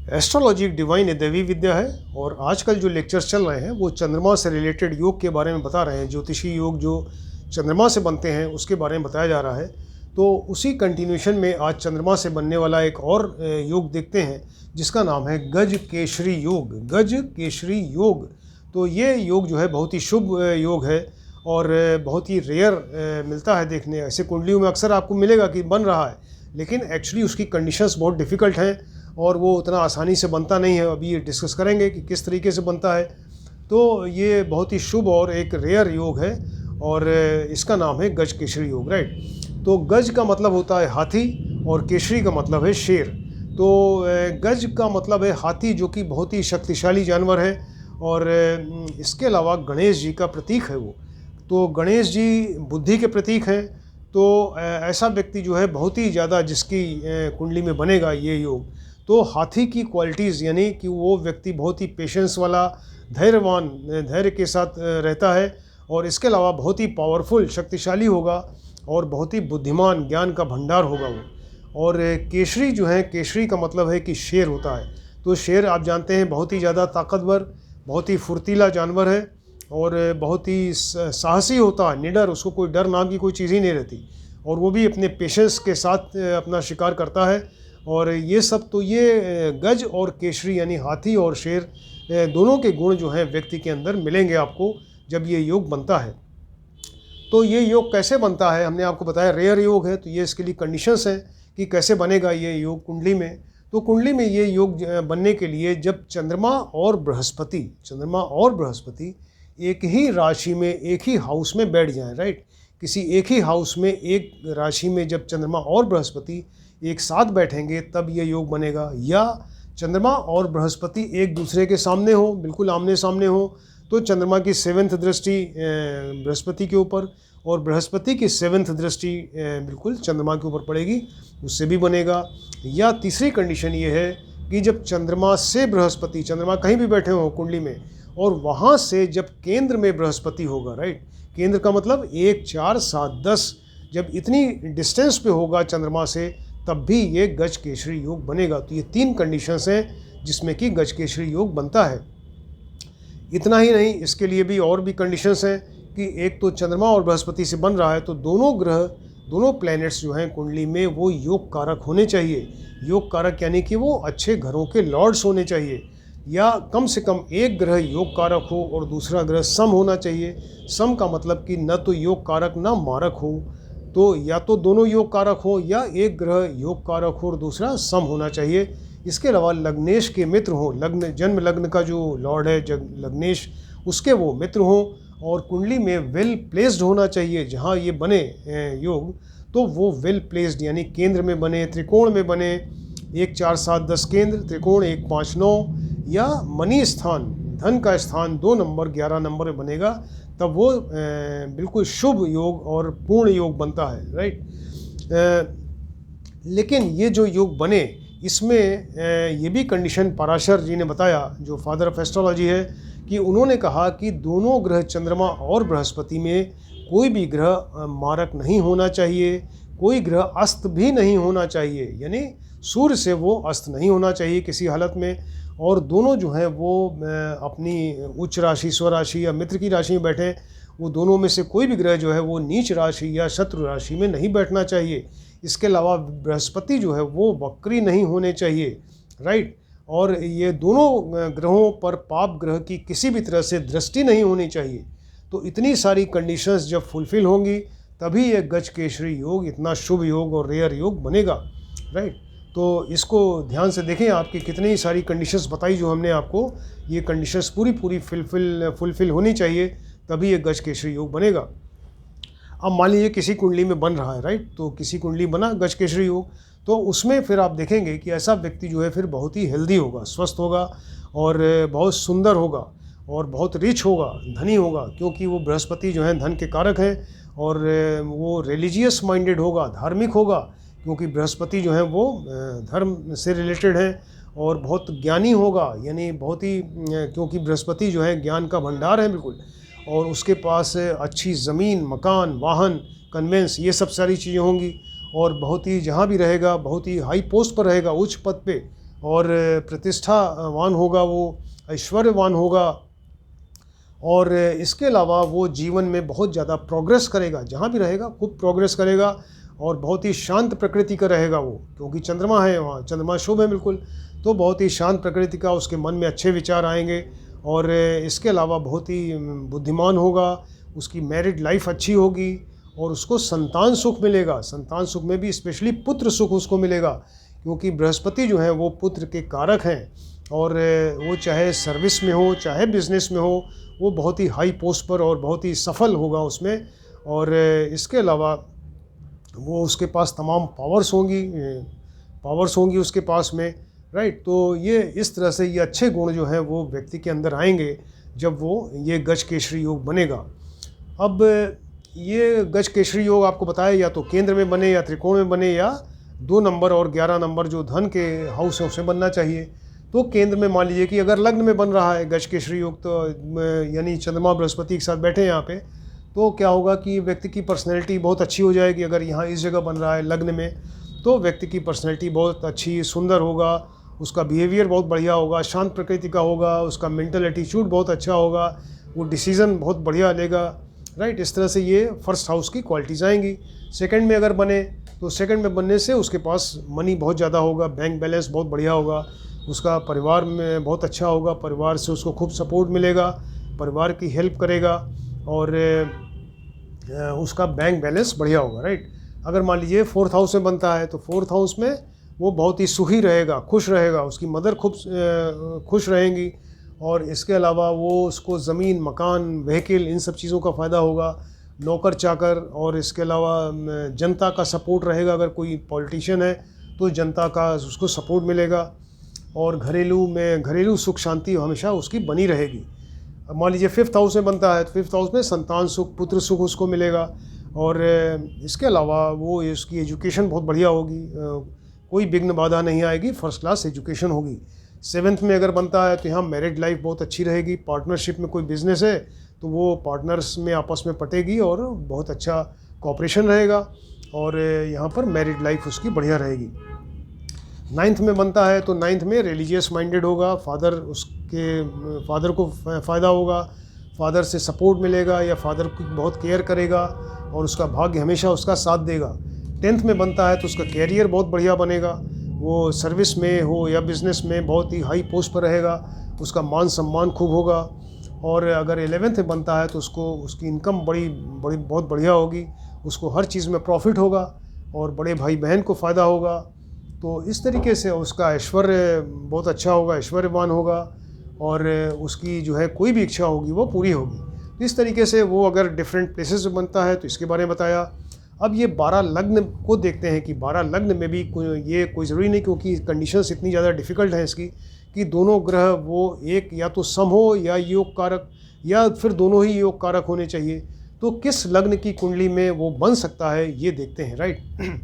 Astrology एक divine है, दैवी विद्या है। और आजकल जो लेक्चर्स चल रहे हैं वो चंद्रमा से रिलेटेड योग के बारे में बता रहे हैं। ज्योतिषी योग जो चंद्रमा से बनते हैं उसके बारे में बताया जा रहा है। तो उसी कंटिन्यूशन में आज चंद्रमा से बनने वाला एक और योग देखते हैं जिसका नाम है गज केशरी योग। गज केशरी योग, तो ये योग जो है बहुत ही शुभ योग है और बहुत ही रेयर मिलता है देखने। ऐसे कुंडलियों में अक्सर आपको मिलेगा कि बन रहा है, लेकिन एक्चुअली उसकी कंडीशंस बहुत डिफ़िकल्ट हैं और वो उतना आसानी से बनता नहीं है। अभी ये डिस्कस करेंगे कि किस तरीके से बनता है। तो ये बहुत ही शुभ और एक रेयर योग है और इसका नाम है गज केशरी योग, राइट। तो गज का मतलब होता है हाथी और केशरी का मतलब है शेर। तो गज का मतलब है हाथी, जो कि बहुत ही शक्तिशाली जानवर है और इसके अलावा गणेश जी का प्रतीक है वो। तो गणेश जी बुद्धि के प्रतीक हैं। तो ऐसा व्यक्ति जो है बहुत ही ज़्यादा जिसकी कुंडली में बनेगा ये योग, तो हाथी की क्वालिटीज़, यानी कि वो व्यक्ति बहुत ही पेशेंस वाला, धैर्यवान, धैर्य के साथ रहता है और इसके अलावा बहुत ही पावरफुल, शक्तिशाली होगा और बहुत ही बुद्धिमान, ज्ञान का भंडार होगा वो। और केशरी जो है, केशरी का मतलब है कि शेर होता है। तो शेर आप जानते हैं बहुत ही ज़्यादा ताकतवर, बहुत ही फुर्तीला जानवर है और बहुत ही साहसी होता है, निडर। उसको कोई डर नाम की कोई चीज़ ही नहीं रहती और वो भी अपने पेशेंस के साथ अपना शिकार करता है। और ये सब, तो ये गज और केशरी यानी हाथी और शेर दोनों के गुण जो हैं व्यक्ति के अंदर मिलेंगे आपको जब ये योग बनता है। तो ये योग कैसे बनता है, हमने आपको बताया रेयर योग है। तो ये इसके लिए कंडीशंस हैं कि कैसे बनेगा ये योग कुंडली में। तो कुंडली में ये योग बनने के लिए जब चंद्रमा और बृहस्पति एक ही राशि में, एक ही हाउस में बैठ जाएं, राइट। किसी एक ही हाउस में, एक राशि में जब चंद्रमा और बृहस्पति एक साथ बैठेंगे तब ये योग बनेगा। या चंद्रमा और बृहस्पति एक दूसरे के सामने हो, बिल्कुल आमने सामने हो, तो चंद्रमा की 7th दृष्टि बृहस्पति के ऊपर और बृहस्पति की 7th दृष्टि बिल्कुल चंद्रमा के ऊपर पड़ेगी, उससे भी बनेगा। या तीसरी कंडीशन ये है कि जब चंद्रमा से बृहस्पति, चंद्रमा कहीं भी बैठे हो कुंडली में और वहाँ से जब केंद्र में बृहस्पति होगा, राइट। केंद्र का मतलब 1, 4, 7, 10, जब इतनी डिस्टेंस पे होगा चंद्रमा से तब भी ये गज केशरी योग बनेगा। तो ये 3 कंडीशंस हैं जिसमें कि गज केशरी योग बनता है। इतना ही नहीं, इसके लिए भी और भी कंडीशंस हैं कि एक तो चंद्रमा और बृहस्पति से बन रहा है तो दोनों ग्रह, दोनों प्लैनेट्स जो हैं कुंडली में वो योग कारक होने चाहिए। योग कारक यानी कि वो अच्छे घरों के लॉर्ड्स होने चाहिए, या कम से कम एक ग्रह योग कारक हो और दूसरा ग्रह सम होना चाहिए। सम का मतलब कि न तो योग कारक न मारक हो, तो या तो दोनों योग कारक हो या एक ग्रह योग कारक हो और दूसरा सम होना चाहिए। इसके अलावा लग्नेश के मित्र हों, लग्न, जन्म लग्न का जो लॉर्ड है लग्नेश, उसके वो मित्र हों और कुंडली में वेल प्लेस्ड होना चाहिए। जहाँ ये बने योग तो वो वेल प्लेस्ड यानी केंद्र में बने, त्रिकोण में बने, 1, 4, 7, 10 केंद्र, त्रिकोण 1, 5, 9, या मनी स्थान, धन का स्थान 2 नंबर 11 नंबर में बनेगा, तब वो बिल्कुल शुभ योग और पूर्ण योग बनता है, राइट। लेकिन ये जो योग बने इसमें ये भी कंडीशन पराशर जी ने बताया, जो फादर ऑफ एस्ट्रोलॉजी है, कि उन्होंने कहा कि दोनों ग्रह चंद्रमा और बृहस्पति में कोई भी ग्रह मारक नहीं होना चाहिए, कोई ग्रह अस्त भी नहीं होना चाहिए, यानी सूर्य से वो अस्त नहीं होना चाहिए किसी हालत में। और दोनों जो हैं वो अपनी उच्च राशि, स्वराशि या मित्र की राशि में बैठें। वो दोनों में से कोई भी ग्रह जो है वो नीच राशि या शत्रु राशि में नहीं बैठना चाहिए। इसके अलावा बृहस्पति जो है वो वक्री नहीं होने चाहिए, राइट। और ये दोनों ग्रहों पर पाप ग्रह की किसी भी तरह से दृष्टि नहीं होनी चाहिए। तो इतनी सारी कंडीशंस जब फुलफिल होंगी तभी ये गज केशरी योग इतना शुभ योग और रेयर योग बनेगा, राइट। तो इसको ध्यान से देखें, आपकी कितनी सारी कंडीशंस बताई जो हमने आपको, ये कंडीशंस पूरी फुलफिल होनी चाहिए तभी ये गज केशरी योग बनेगा। अब मान लीजिए किसी कुंडली में बन रहा है, राइट, तो किसी कुंडली बना गज केशरी योग, तो उसमें फिर आप देखेंगे कि ऐसा व्यक्ति जो है फिर बहुत ही हेल्दी होगा, स्वस्थ होगा और बहुत सुंदर होगा और बहुत रिच होगा, धनी होगा, क्योंकि वो बृहस्पति जो है धन के कारक हैं। और वो रिलीजियस माइंडेड होगा, धार्मिक होगा, क्योंकि बृहस्पति जो है वो धर्म से रिलेटेड है। और बहुत ज्ञानी होगा, यानी बहुत ही, क्योंकि बृहस्पति जो है ज्ञान का भंडार है बिल्कुल। और उसके पास अच्छी ज़मीन, मकान, वाहन, कन्वेंस, ये सब सारी चीज़ें होंगी। और बहुत ही, जहाँ भी रहेगा बहुत ही हाई पोस्ट पर रहेगा, उच्च पद पे, और प्रतिष्ठावान होगा, वो ऐश्वर्यवान होगा, और इसके अलावा वो जीवन में बहुत ज़्यादा प्रोग्रेस करेगा, जहाँ भी रहेगा खूब प्रोग्रेस करेगा, और बहुत ही शांत प्रकृति का रहेगा वो, क्योंकि चंद्रमा है वहाँ, चंद्रमा शुभ है बिल्कुल, तो बहुत ही शांत प्रकृति का, उसके मन में अच्छे विचार आएंगे। और इसके अलावा बहुत ही बुद्धिमान होगा, उसकी मैरिड लाइफ अच्छी होगी, और उसको संतान सुख मिलेगा। संतान सुख में भी स्पेशली पुत्र सुख उसको मिलेगा, क्योंकि बृहस्पति जो है वो पुत्र के कारक हैं, और वो चाहे सर्विस में हो चाहे बिजनेस में हो, वो बहुत ही हाई पोस्ट पर और बहुत ही सफल होगा उसमें। और इसके अलावा वो उसके पास तमाम पावर्स होंगी उसके पास में, राइट। तो ये इस तरह से ये अच्छे गुण जो हैं वो व्यक्ति के अंदर आएंगे जब वो ये गज केसरी योग बनेगा। अब ये गज केसरी योग आपको बताया, या तो केंद्र में बने, या त्रिकोण में बने, या 2 नंबर और 11 नंबर जो धन के हाउस है उसमें बनना चाहिए। तो केंद्र में मान लीजिए कि अगर लग्न में बन रहा है गज केसरी योग, तो यानी चंद्रमा बृहस्पति के साथ बैठे हैं यहाँ पे, तो क्या होगा कि व्यक्ति की पर्सनैलिटी बहुत अच्छी हो जाएगी। अगर यहाँ इस जगह बन रहा है लग्न में, तो व्यक्ति की पर्सनैलिटी बहुत अच्छी सुंदर होगा, उसका बिहेवियर बहुत बढ़िया होगा, शांत प्रकृति का होगा, उसका मेंटल एटीट्यूड बहुत अच्छा होगा, वो डिसीज़न बहुत बढ़िया लेगा, राइट। इस तरह से ये फर्स्ट हाउस की क्वालिटीज़ आएंगी। सेकंड में अगर बने, तो सेकंड में बनने से उसके पास मनी बहुत ज़्यादा होगा, बैंक बैलेंस बहुत बढ़िया होगा, उसका परिवार में बहुत अच्छा होगा, परिवार से उसको खूब सपोर्ट मिलेगा, परिवार की हेल्प करेगा, और उसका बैंक बैलेंस बढ़िया होगा, राइट। अगर मान लीजिए 4th हाउस में बनता है, तो 4th हाउस में वो बहुत ही सुखी रहेगा, खुश रहेगा, उसकी मदर खूब खुश रहेंगी, और इसके अलावा वो उसको ज़मीन, मकान, व्हीकल, इन सब चीज़ों का फ़ायदा होगा, नौकर चाकर, और इसके अलावा जनता का सपोर्ट रहेगा। अगर कोई पॉलिटिशियन है तो जनता का उसको सपोर्ट मिलेगा, और घरेलू सुख शांति हमेशा उसकी बनी रहेगी। अब मान लीजिए 5th हाउस में बनता है, तो 5th हाउस में संतान सुख, पुत्र सुख उसको मिलेगा, और इसके अलावा वो उसकी एजुकेशन बहुत बढ़िया होगी, कोई विघ्न बाधा नहीं आएगी, फर्स्ट क्लास एजुकेशन होगी। 7th में अगर बनता है, तो यहाँ मैरिड लाइफ बहुत अच्छी रहेगी, पार्टनरशिप में कोई बिजनेस है तो वो पार्टनर्स में आपस में पटेगी, और बहुत अच्छा कॉपरेशन रहेगा, और यहाँ पर मैरिड लाइफ उसकी बढ़िया रहेगी। 9th में बनता है, तो 9th में रिलीजियस माइंडेड होगा, फादर को फ़ायदा होगा, फादर से सपोर्ट मिलेगा, या फादर की बहुत केयर करेगा, और उसका भाग्य हमेशा उसका साथ देगा। 10th में बनता है, तो उसका कैरियर बहुत बढ़िया बनेगा, वो सर्विस में हो या बिज़नेस में बहुत ही हाई पोस्ट पर रहेगा, उसका मान सम्मान खूब होगा। और अगर 11th में बनता है, तो उसकी इनकम बहुत बढ़िया होगी, उसको हर चीज़ में प्रॉफिट होगा, और बड़े भाई बहन को फ़ायदा होगा। तो इस तरीके से उसका ऐश्वर्य बहुत अच्छा होगा, ऐश्वर्यवान होगा, और उसकी जो है कोई भी इच्छा होगी वो पूरी होगी। तो इस तरीके से वो अगर डिफरेंट प्लेसेस में बनता है, तो इसके बारे में बताया। अब ये 12 लग्न को देखते हैं कि 12 लग्न में भी ये कोई ज़रूरी नहीं, क्योंकि कंडीशंस इतनी ज़्यादा डिफ़िकल्ट हैं इसकी, कि दोनों ग्रह वो एक या तो सम हो, या योग कारक, या फिर दोनों ही योग कारक होने चाहिए। तो किस लग्न की कुंडली में वो बन सकता है, ये देखते हैं, राइट।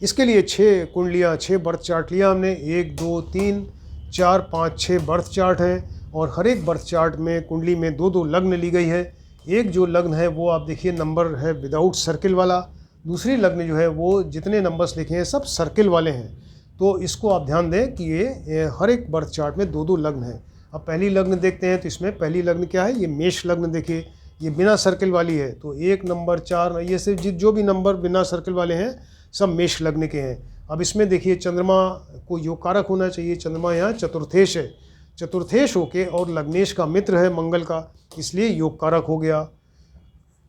इसके लिए 6 कुंडलियाँ, 6 बर्थ चार्ट लिया हमने, 1 2 3 4 5 6 बर्थ चार्ट हैं, और हर एक बर्थ चार्ट में कुंडली में 2 लग्न ली गई है। एक जो लग्न है वो आप देखिए नंबर है विदाउट सर्किल वाला, दूसरी लग्न जो है वो जितने नंबर्स लिखे हैं सब सर्किल वाले हैं। तो इसको आप ध्यान दें कि ये हर एक बर्थ चार्ट में 2 लग्न हैं। अब पहली लग्न देखते हैं, तो इसमें पहली लग्न क्या है, ये मेष लग्न देखिए, ये बिना सर्किल वाली है। तो 1 नंबर 4, ये सिर्फ जो भी नंबर बिना सर्किल वाले हैं सब मेष लग्न के हैं। अब इसमें देखिए चंद्रमा को योग कारक होना चाहिए, चंद्रमा यहाँ चतुर्थेश है, चतुर्थेश होके और लग्नेश का मित्र है मंगल का, इसलिए योग कारक हो गया।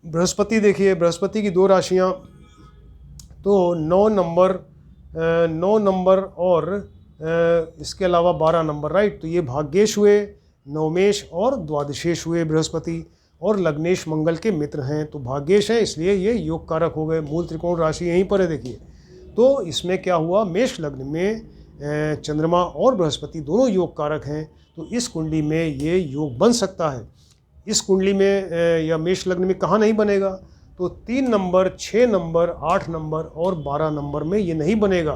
बृहस्पति देखिए, बृहस्पति की 2 राशियाँ, तो 9 नंबर और इसके अलावा 12 नंबर, राइट। तो ये भाग्येश हुए, नवमेश और द्वादशेश हुए बृहस्पति, और लग्नेश मंगल के मित्र हैं, तो भाग्येश है इसलिए ये योग कारक हो गए। मूल त्रिकोण राशि यहीं पर है देखिए। तो इसमें क्या हुआ, मेष लग्न में चंद्रमा और बृहस्पति दोनों योग कारक हैं, तो इस कुंडली में ये योग बन सकता है। इस कुंडली में या मेष लग्न में कहाँ नहीं बनेगा, तो 3 नंबर, 6 नंबर, 8 नंबर और 12 नंबर में ये नहीं बनेगा।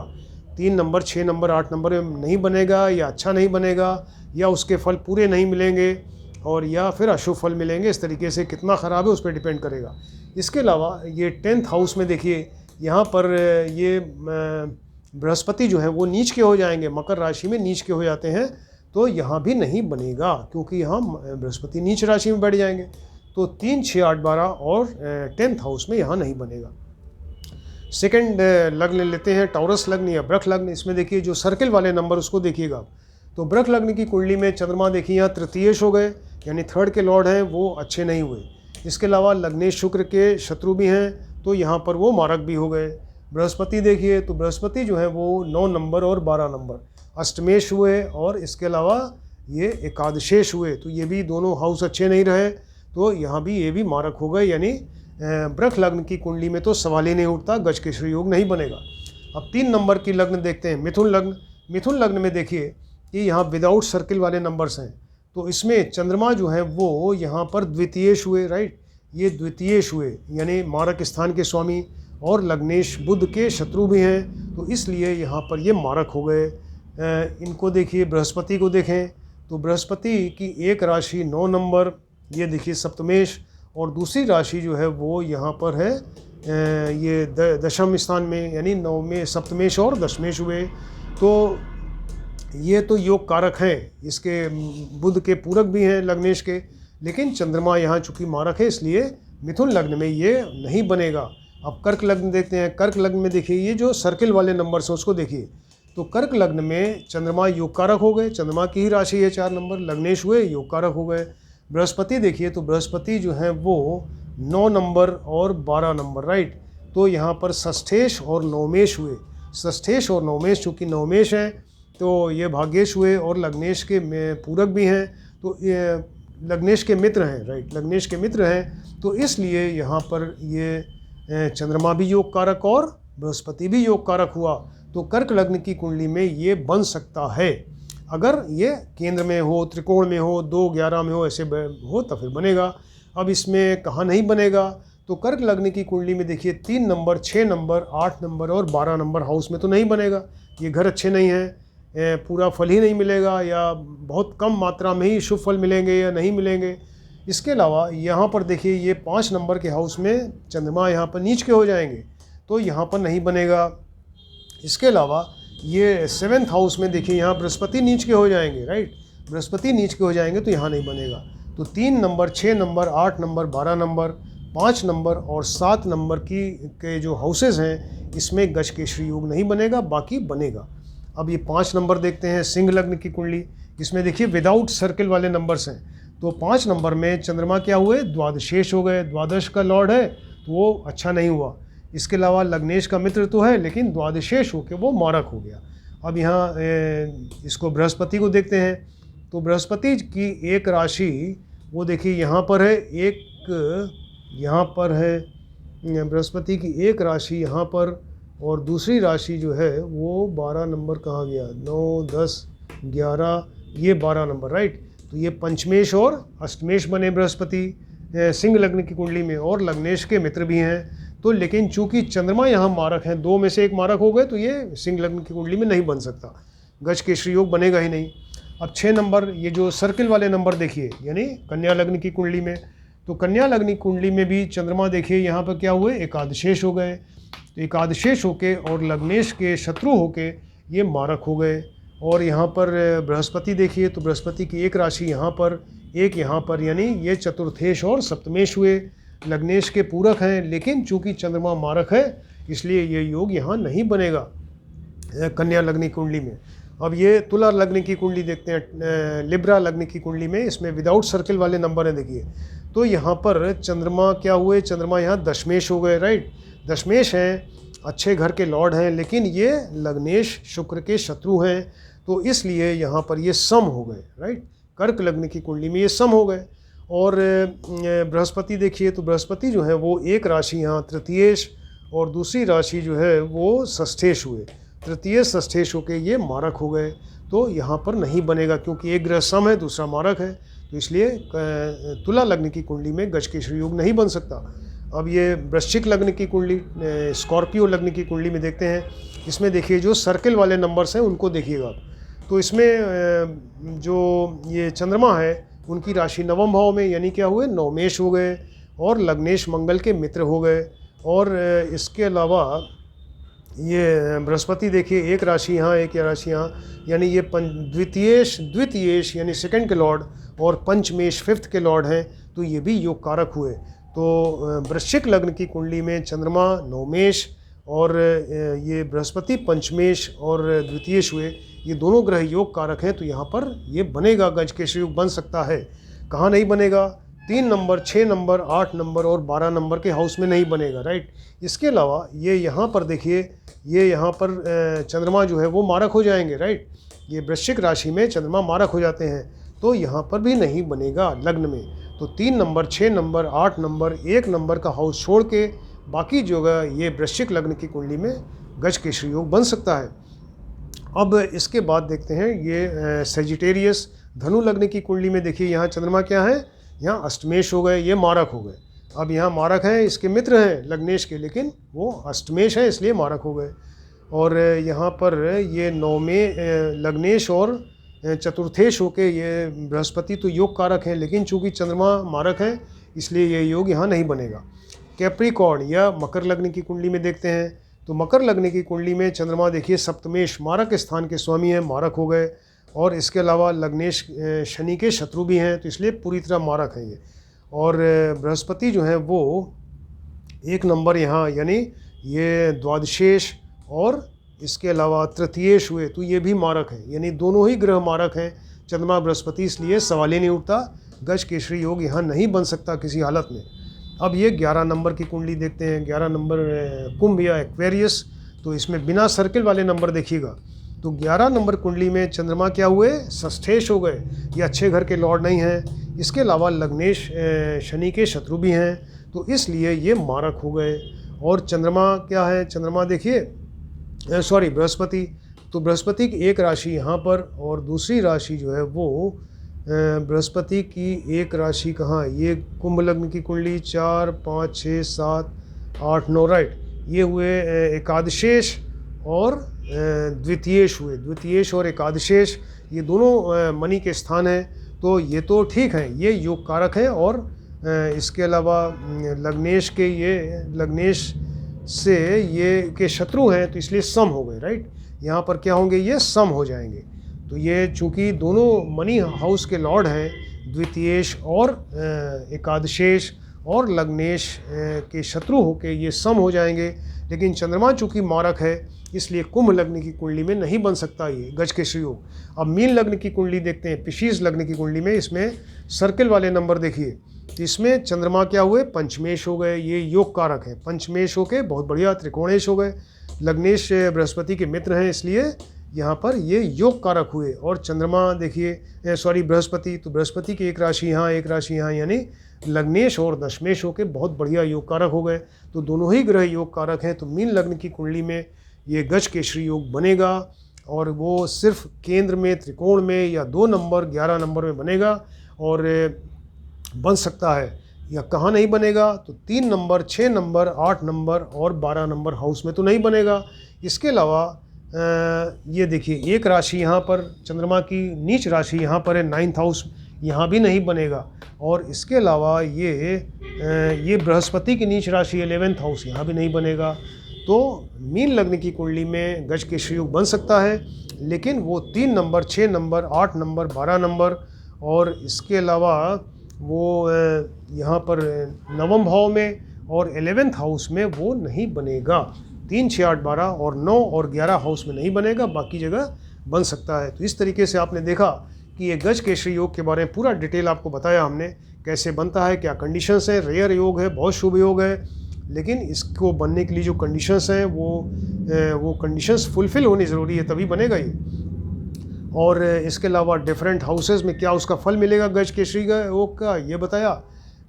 3 नंबर, 6 नंबर, 8 नंबर में नहीं बनेगा, या अच्छा नहीं बनेगा, या उसके फल पूरे नहीं मिलेंगे, और या फिर अशुभ फल मिलेंगे। इस तरीके से कितना ख़राब है उस पर डिपेंड करेगा। इसके अलावा ये 10th हाउस में देखिए, यहाँ पर ये बृहस्पति जो है वो नीच के हो जाएंगे, मकर राशि में नीच के हो जाते हैं, तो यहाँ भी नहीं बनेगा क्योंकि यहाँ बृहस्पति नीच राशि में बैठ जाएंगे। तो 3, 6, 8, 12 और 10th हाउस में यहाँ नहीं बनेगा। सेकंड लग्न लेते हैं टॉरस लग्न या वृष लग्न। इसमें देखिए जो सर्किल वाले नंबर उसको देखिएगा। तो वृष लग्न की कुंडली में चंद्रमा देखिए यहाँ तृतीयेश हो गए, यानी थर्ड के लॉर्ड हैं, वो अच्छे नहीं हुए। इसके अलावा लग्नेश शुक्र के शत्रु भी हैं, तो यहाँ पर वो मारक भी हो गए। बृहस्पति देखिए, तो बृहस्पति जो है वो 9 नंबर और 12 नंबर अष्टमेश हुए, और इसके अलावा ये एकादशेश हुए, तो ये भी दोनों हाउस अच्छे नहीं रहे, तो यहाँ भी ये भी मारक हो गए। यानी वृष लग्न की कुंडली में तो सवाल ही नहीं उठता, गजकेसरी योग नहीं बनेगा। अब 3 नंबर की लग्न देखते हैं, मिथुन लग्न। मिथुन लग्न में देखिए कि यहाँ विदाउट सर्किल वाले नंबर्स हैं, तो इसमें चंद्रमा जो है वो यहाँ पर द्वितीयेश हुए, राइट, ये द्वितीयेश हुए, यानी मारक स्थान के स्वामी, और लग्नेश बुध के शत्रु भी हैं, तो इसलिए यहाँ पर ये मारक हो गए। इनको देखिए, बृहस्पति को देखें तो बृहस्पति की एक राशि 9 नंबर, ये देखिए सप्तमेश, और दूसरी राशि जो है वो यहाँ पर है ये दशम स्थान में, यानी 9 में सप्तमेश और दशमेश हुए। तो ये तो योग कारक हैं, इसके बुध के पूरक भी हैं लग्नेश के, लेकिन चंद्रमा यहाँ चूँकि मारक है इसलिए मिथुन लग्न में ये नहीं बनेगा। अब कर्क लग्न देखते हैं। कर्क लग्न में देखिए ये जो सर्किल वाले नंबर्स हैं उसको देखिए, तो कर्क लग्न में चंद्रमा योग कारक हो गए, चंद्रमा की ही राशि है 4 नंबर, लग्नेश हुए योग कारक हो गए। बृहस्पति देखिए, तो बृहस्पति जो है वो 9 नंबर और 12 नंबर, राइट, तो यहाँ पर षष्ठेश और नवमेश हुए। षष्ठेश और नवमेश, चूँकि नवमेश हैं तो ये भाग्येश हुए, और लग्नेश के पूरक भी हैं, तो ये लग्नेश के मित्र हैं, राइट, लग्नेश के मित्र हैं, तो इसलिए यहाँ पर ये चंद्रमा भी योग कारक और बृहस्पति भी योग कारक हुआ। तो कर्क लग्न की कुंडली में ये बन सकता है, अगर ये केंद्र में हो, त्रिकोण में हो, 2, 11 में हो, ऐसे हो तो फिर बनेगा। अब इसमें कहाँ नहीं बनेगा, तो कर्क लग्न की कुंडली में देखिए 3 नंबर, 6 नंबर, 8 नंबर और 12 नंबर हाउस में तो नहीं बनेगा। ये घर अच्छे नहीं हैं, पूरा फल ही नहीं मिलेगा, या बहुत कम मात्रा में ही शुभ फल मिलेंगे या नहीं मिलेंगे। इसके अलावा यहाँ पर देखिए ये 5 नंबर के हाउस में चंद्रमा यहाँ पर नीच के हो जाएंगे, तो यहाँ पर नहीं बनेगा। इसके अलावा ये 7th हाउस में देखिए यहाँ बृहस्पति नीच के हो जाएंगे, राइट, बृहस्पति नीच के हो जाएंगे, तो यहाँ नहीं बनेगा। तो 3 number, 6 number, 8 number, 12 number, 5 number और 7 नंबर के जो हाउसेज हैं इसमें गजकेसरी योग नहीं बनेगा, बाकी बनेगा। अब ये 5 नंबर देखते हैं, सिंह लग्न की कुंडली। इसमें देखिए विदाउट सर्किल वाले नंबर्स हैं, तो 5 नंबर में चंद्रमा क्या हुए, द्वादशेश हो गए। द्वादश का लॉर्ड है तो वो अच्छा नहीं हुआ। इसके अलावा लग्नेश का मित्र तो है, लेकिन द्वादशेश होकर वो मारक हो गया। अब यहाँ इसको बृहस्पति को देखते हैं, तो बृहस्पति की एक राशि वो देखिए यहाँ पर है, एक यहाँ पर है बृहस्पति की एक राशि यहाँ पर, और दूसरी राशि जो है वो 12 नंबर कहाँ गया, 9, 10, 11, ये 12 नंबर, राइट, तो ये पंचमेश और अष्टमेश बने बृहस्पति सिंह लग्न की कुंडली में, और लग्नेश के मित्र भी हैं। तो लेकिन चूंकि चंद्रमा यहाँ मारक हैं, 2 में से 1 मारक हो गए, तो ये सिंह लग्न की कुंडली में नहीं बन सकता, गजकेसरी योग बनेगा ही नहीं। अब 6 नंबर, ये जो सर्किल वाले नंबर देखिए, यानी कन्या लग्न की कुंडली में, तो कन्या लग्न की कुंडली में भी चंद्रमा देखिए यहाँ पर क्या हुए, एकादशेश हो गए। तो एकादशेश होके और लग्नेश के शत्रु होके ये मारक हो गए। और यहाँ पर बृहस्पति देखिए, तो बृहस्पति की एक राशि यहाँ पर, एक यहाँ पर, यानी ये चतुर्थेश और सप्तमेश हुए, लग्नेश के पूरक हैं, लेकिन चूंकि चंद्रमा मारक है इसलिए ये योग यहाँ नहीं बनेगा कन्या लग्न की कुंडली में। अब ये तुला लग्न की कुंडली देखते हैं, लिब्रा लग्न की कुंडली में, इसमें विदाउट सर्किल वाले नंबर हैं देखिए। तो यहाँ पर चंद्रमा क्या हुए, चंद्रमा यहाँ दशमेश हो गए, राइट, दशमेश हैं, अच्छे घर के लॉर्ड हैं, लेकिन ये लग्नेश शुक्र के शत्रु हैं, तो इसलिए यहाँ पर ये सम हो गए, राइट, कर्क लग्न की कुंडली में ये सम हो गए। और बृहस्पति देखिए, तो बृहस्पति जो है वो एक राशि यहाँ तृतीयेश और दूसरी राशि जो है वो षष्ठेश हुए, तृतीय षष्ठेश होके ये मारक हो गए, तो यहाँ पर नहीं बनेगा क्योंकि एक ग्रह सम है दूसरा मारक है, तो इसलिए तुला लग्न की कुंडली में गजकेसरी योग नहीं बन सकता। अब ये वृश्चिक लग्न की कुंडली, स्कॉर्पियो लग्न की कुंडली में देखते हैं। इसमें देखिए जो सर्किल वाले नंबर्स हैं उनको देखिएगा, तो इसमें जो ये चंद्रमा है उनकी राशि नवम भाव में, यानी क्या हुए, नवमेश हो गए, और लग्नेश मंगल के मित्र हो गए। और इसके अलावा ये बृहस्पति देखिए, एक राशि यहाँ एक राशि यहाँ, यानी ये द्वितीयेश यानी सेकंड के लॉर्ड और पंचमेश फिफ्थ के लॉर्ड हैं, तो ये भी योग कारक हुए। तो वृश्चिक लग्न की कुंडली में चंद्रमा नवमेश और ये बृहस्पति पंचमेश और द्वितीयेश हुए, ये दोनों ग्रह योग कारक हैं, तो यहाँ पर ये बनेगा, गज केसरी योग बन सकता है। कहाँ नहीं बनेगा? 3 नंबर, 6 नंबर, 8 नंबर और 12 नंबर के हाउस में नहीं बनेगा, राइट। इसके अलावा ये यहाँ पर देखिए, ये यहाँ पर चंद्रमा जो है वो मारक हो जाएंगे, राइट। ये वृश्चिक राशि में चंद्रमा मारक हो जाते हैं, तो यहाँ पर भी नहीं बनेगा लग्न में। तो 3 नंबर, 6 नंबर, 8 नंबर, 1 नंबर का हाउस छोड़ के बाकी जगह ये वृश्चिक लग्न की कुंडली में गज केसरी योग बन सकता है। अब इसके बाद देखते हैं ये सेजिटेरियस धनु लग्न की कुंडली में देखिए, यहाँ चंद्रमा क्या है, यहाँ अष्टमेश हो गए, ये मारक हो गए। अब यहाँ मारक हैं, इसके मित्र हैं लग्नेश के, लेकिन वो अष्टमेश है इसलिए मारक हो गए। और यहाँ पर ये नौवें लग्नेश और चतुर्थेश होके ये बृहस्पति तो योग कारक हैं, लेकिन चूंकि चंद्रमा मारक है इसलिए ये योग यहाँ नहीं बनेगा। कैप्रिकॉर्न या मकर लग्न की कुंडली में देखते हैं, तो मकर लग्न की कुंडली में चंद्रमा देखिए सप्तमेश मारक स्थान के स्वामी हैं, मारक हो गए। और इसके अलावा लग्नेश शनि के शत्रु भी हैं, तो इसलिए पूरी तरह मारक हैं ये। और बृहस्पति जो है वो 1 नंबर यहाँ यानी ये द्वादशेश और इसके अलावा तृतीयेश हुए, तो ये भी मारक हैं, यानी दोनों ही ग्रह मारक हैं, चंद्रमा बृहस्पति, इसलिए सवाल ही नहीं उठता, गज केसरी योग यहाँ नहीं बन सकता किसी हालत में। अब ये 11 नंबर की कुंडली देखते हैं, 11 नंबर कुंभ या एक्वेरियस, तो इसमें बिना सर्किल वाले नंबर देखिएगा। तो 11 नंबर कुंडली में चंद्रमा क्या हुए, षष्ठेश हो गए, ये अच्छे घर के लॉर्ड नहीं हैं। इसके अलावा लग्नेश शनि के शत्रु भी हैं, तो इसलिए ये मारक हो गए। और चंद्रमा क्या है, चंद्रमा देखिए बृहस्पति, तो बृहस्पति की एक राशि यहाँ पर और दूसरी राशि जो है वो बृहस्पति की एक राशि कहाँ, ये कुंभ लग्न की कुंडली 4, 5, 6, 7, 8, 9, राइट, ये हुए एकादशेश और द्वितीयेश हुए, द्वितीयेश और एकादशेश, ये दोनों मणि के स्थान हैं, तो ये तो ठीक हैं, ये योग कारक हैं। और इसके अलावा लग्नेश के ये लग्नेश से ये के शत्रु हैं, तो इसलिए सम हो गए, राइट। यहाँ पर क्या होंगे, ये सम हो जाएंगे। तो ये चूँकि दोनों मनी हाउस के लॉर्ड हैं, द्वितीयेश और एकादशेश और लग्नेश के शत्रु होके ये सम हो जाएंगे। लेकिन चंद्रमा चूँकि मारक है इसलिए कुंभ लग्न की कुंडली में नहीं बन सकता ये गज केसरी योग। अब मीन लग्न की कुंडली देखते हैं, पिशीस लग्न की कुंडली में, इसमें सर्किल वाले नंबर देखिए, तो इसमें चंद्रमा क्या हुए, पंचमेश हो गए, ये योग कारक है, पंचमेश होके बहुत बढ़िया त्रिकोणेश हो गए। लग्नेश बृहस्पति के मित्र हैं इसलिए यहाँ पर ये योग कारक हुए। और चंद्रमा देखिए बृहस्पति, तो बृहस्पति की एक राशि यहाँ एक राशि यहाँ, यानी लग्नेश और दशमेश होके बहुत बढ़िया योग कारक हो गए। तो दोनों ही ग्रह योग कारक हैं, तो मीन लग्न की कुंडली में ये गज केसरी योग बनेगा, और वो सिर्फ केंद्र में त्रिकोण में या 2 नंबर 11 नंबर में बनेगा और बन सकता है। या कहाँ नहीं बनेगा, तो 3 नंबर, 6 नंबर, 8 नंबर और 12 नंबर हाउस में तो नहीं बनेगा। इसके अलावा ये देखिए एक राशि यहाँ पर चंद्रमा की नीच राशि यहाँ पर है 9th हाउस, यहाँ भी नहीं बनेगा। और इसके अलावा ये बृहस्पति की नीच राशि 11th हाउस, यहाँ भी नहीं बनेगा। तो मीन लग्न की कुंडली में गज केसरी योग बन सकता है, लेकिन वो 3 नंबर, 6 नंबर, 8 नंबर, 12 नंबर और इसके अलावा वो यहाँ पर 9वें भाव में और 11th हाउस में वो नहीं बनेगा। 3, 6, 8, 12 और 9 और 11 हाउस में नहीं बनेगा, बाकी जगह बन सकता है। तो इस तरीके से आपने देखा कि ये गज केसरी योग के बारे में पूरा डिटेल आपको बताया हमने, कैसे बनता है, क्या कंडीशंस है, रेयर योग है, बहुत शुभ योग है, लेकिन इसको बनने के लिए जो कंडीशंस हैं वो कंडीशंस फुलफ़िल होनी ज़रूरी है, तभी बनेगा ये। और इसके अलावा डिफरेंट हाउसेस में क्या उसका फल मिलेगा गज केसरी योग का, ये बताया।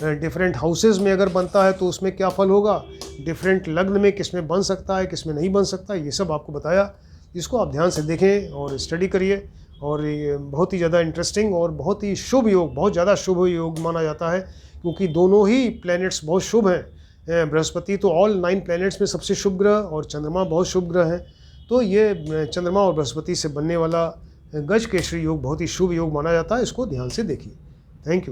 डिफरेंट हाउसेस में अगर बनता है तो उसमें क्या फल होगा, डिफरेंट लग्न में किस में बन सकता है, किस में नहीं बन सकता, ये सब आपको बताया। इसको आप ध्यान से देखें और स्टडी करिए। और ये बहुत ही ज़्यादा इंटरेस्टिंग और बहुत ही शुभ योग, बहुत ज़्यादा शुभ योग माना जाता है, क्योंकि दोनों ही प्लैनेट्स बहुत शुभ हैं। बृहस्पति तो ऑल 9 प्लैनेट्स में सबसे शुभ ग्रह और चंद्रमा बहुत शुभ ग्रह हैं। तो ये चंद्रमा और बृहस्पति से बनने वाला गज केसरी योग बहुत ही शुभ योग माना जाता है। इसको ध्यान से देखिए। Thank you.